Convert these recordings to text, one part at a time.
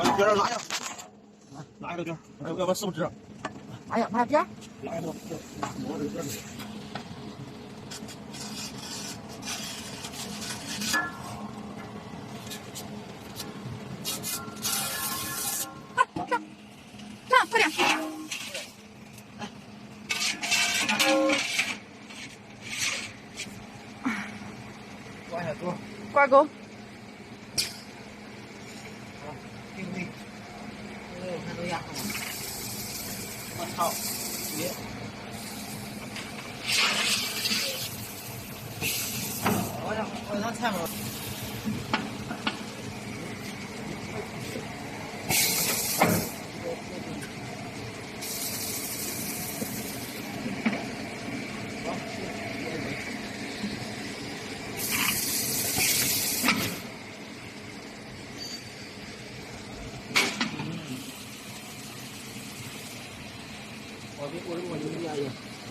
把边拉下，拉一个边，要把师傅指。哎呀，拿边。拉一个，摸这个边。上，快点。挂下钩。挂钩。定位。我看都压上了。我操！别。我让菜吗？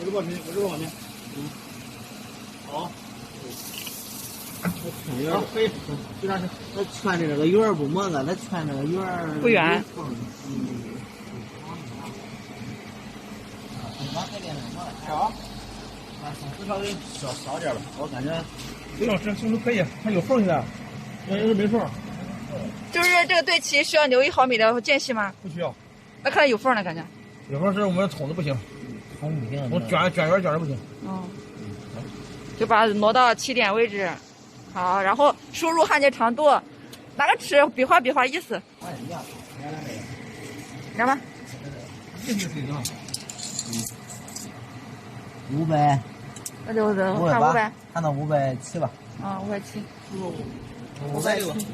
我这往面，好，好，可以，就这样。那穿的那个圆不么个？那穿那个圆不圆。少，稍微少点吧，我感觉。不用，这是可以，它有缝的，要是没缝。就是这个对齐需要留1毫米的间隙吗？不需要。那看来有缝了，感觉。有缝是我们捅的不行。捅不行，我卷圆的不行。嗯，就把它挪到起点位置，好，然后输入焊接长度，拿个尺比划比划意思。来吧。这是谁的？500。那就看500。看到570吧。啊，570。560。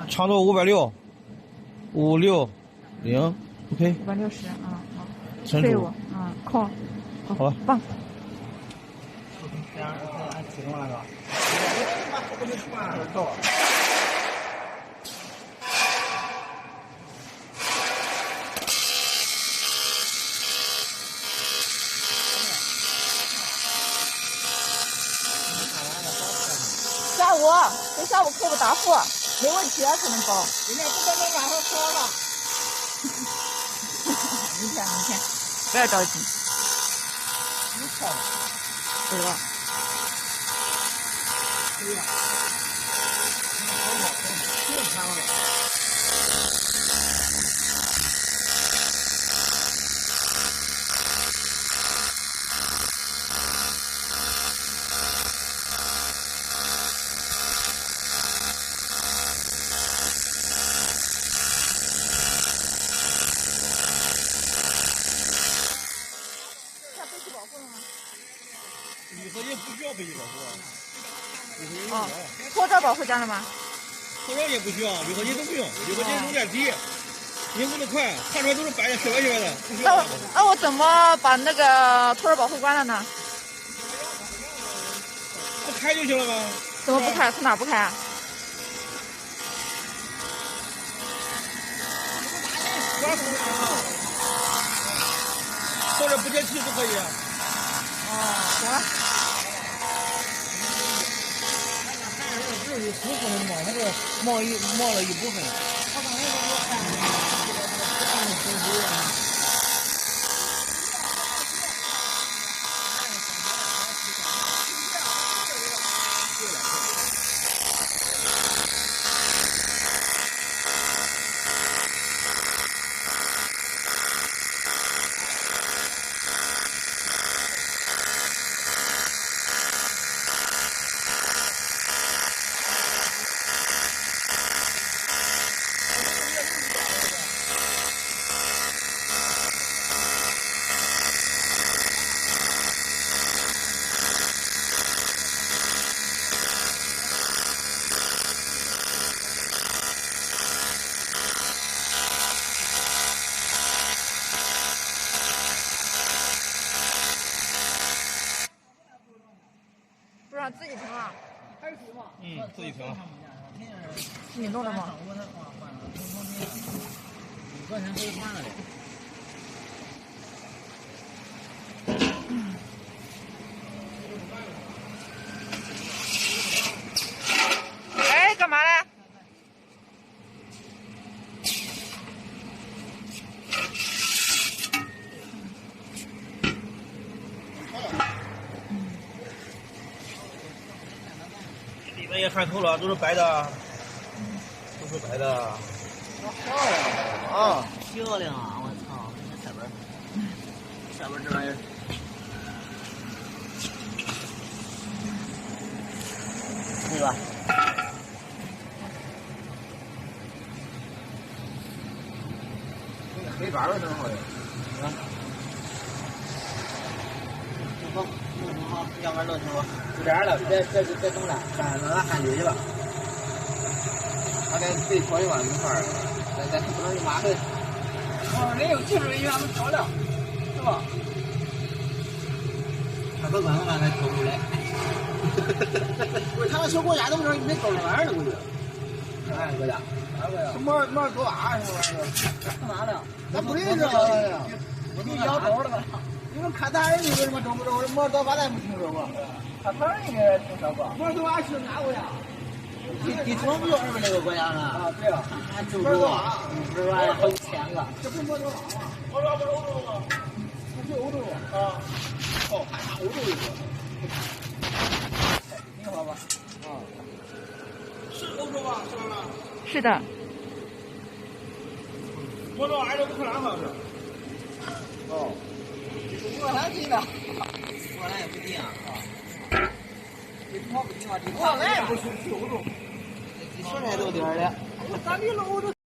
长度560，560，OK。560啊，好。存储。啊，空。好了。棒。下午客户答复，没问题，可能包。今天不可能晚上说了。明天，不要着急。不知道。铝合金不需要背气保护。哦，脱罩保护加了吗？脱罩也不需要，铝合金都不用，铝合金熔点低，凝固的快，看出来都是白的，雪白的，不需要。那我怎么把那个脱罩保护关了呢？不开就行了吗？怎么不开？从哪不开啊？或者不接气都可以。行了。这是出风的冒，它这冒了一部分。他刚才说我看自己停啊？自己停。是你弄的吗？昨天可以换了的。哎，干嘛嘞？也看透了，都是白的，都是白的。漂亮啊！漂亮啊！我操，这下边这玩意儿，对吧？黑板儿挺好的。好，好，要不然弄成就这样了，别动了，让它焊进去吧。他得自己搓一碗一块儿，咱不能用麻粉。哦，人有技术人员们漂亮，是吧？他不管我把它抽出来。不是，他们小国家都说没勾上玩呢，估计。哪个国家？摩尔多瓦是吧？干嘛的？咱不认识啊！你摇头了吧？你们卡塔尔你为什么中不中？摩尔多瓦咱没听说过。卡塔尔应该听说过。摩尔多瓦是哪国家？第中不就是那个国家呢？啊，对啊。就是啊，不是吧？好几千个。这不是摩尔多瓦吗？摩尔多瓦不是欧洲吗？它是欧洲啊。哦，还欧洲一个。你好吧？啊。是欧洲吧？是吧？是的。摩尔多瓦挨着乌克兰好像是。哦。乌克兰近的。乌克兰也不近啊。乌克兰不属于欧洲。现在都点儿了。咱离了欧洲